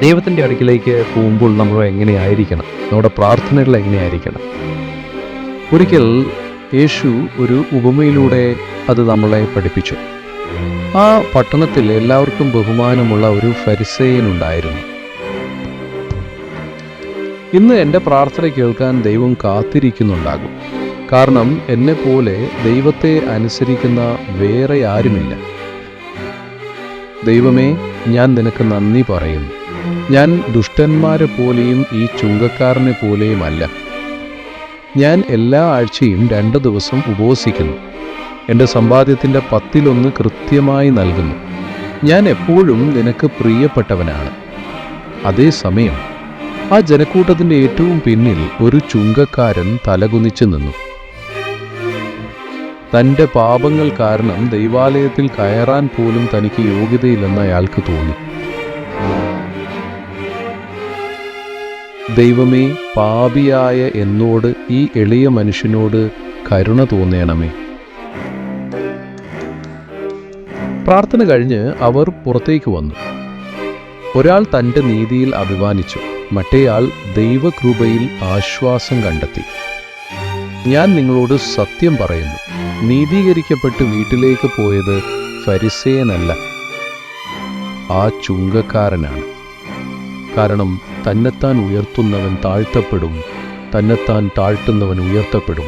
ദൈവത്തിൻ്റെ അടുക്കിലേക്ക് പോകുമ്പോൾ നമ്മൾ എങ്ങനെയായിരിക്കണം, നമ്മുടെ പ്രാർത്ഥനകൾ എങ്ങനെയായിരിക്കണം? ഒരിക്കൽ യേശു ഒരു ഉപമയിലൂടെ അത് നമ്മളെ പഠിപ്പിച്ചു. ആ പട്ടണത്തിൽ എല്ലാവർക്കും ബഹുമാനമുള്ള ഒരു ഫരിസേയനുണ്ടായിരുന്നു. ഇന്ന് എൻ്റെ പ്രാർത്ഥന കേൾക്കാൻ ദൈവം കാത്തിരിക്കുന്നുണ്ടാകും. കാരണം എന്നെപ്പോലെ ദൈവത്തെ അനുസരിക്കുന്ന വേറെ ആരുമില്ല. ദൈവമേ, ഞാൻ നിനക്ക് നന്ദി പറയുന്നു. ഞാൻ ദുഷ്ടന്മാരെ പോലെയും ഈ ചുങ്കക്കാരനെ പോലെയുമല്ല. ഞാൻ എല്ലാ ആഴ്ചയും 2 ദിവസം ഉപവസിക്കുന്നു. എൻ്റെ സമ്പാദ്യത്തിൻ്റെ 1/10 കൃത്യമായി നൽകുന്നു. ഞാൻ എപ്പോഴും നിനക്ക് പ്രിയപ്പെട്ടവനാണ്. അതേസമയം ആ ജനക്കൂട്ടത്തിൻ്റെ ഏറ്റവും പിന്നിൽ ഒരു ചുങ്കക്കാരൻ തലകുനിച്ചു നിന്നു. തൻ്റെ പാപങ്ങൾ കാരണം ദൈവാലയത്തിൽ കയറാൻ പോലും തനിക്ക് യോഗ്യതയില്ലെന്ന് അയാൾക്ക് തോന്നി. ദൈവമേ, പാപിയായ എന്നോട്, ഈ എളിയ മനുഷ്യനോട് കരുണ തോന്നണമേ. പ്രാർത്ഥന കഴിഞ്ഞ് അവർ പുറത്തേക്ക് വന്നു. ഒരാൾ തൻ്റെ നീതിയിൽ അഭിമാനിച്ചു, മറ്റേയാൾ ദൈവകൃപയിൽ ആശ്വാസം കണ്ടെത്തി. ഞാൻ നിങ്ങളോട് സത്യം പറയുന്നു, നീതീകരിക്കപ്പെട്ട് വീട്ടിലേക്ക് പോയത് ഫരിസേയനല്ല, ആ ചുങ്കക്കാരനാണ്. കാരണം തന്നെത്താൻ ഉയർത്തുന്നവൻ താഴ്ത്തപ്പെടും, തന്നെത്താൻ താഴ്ത്തുന്നവൻ ഉയർത്തപ്പെടും.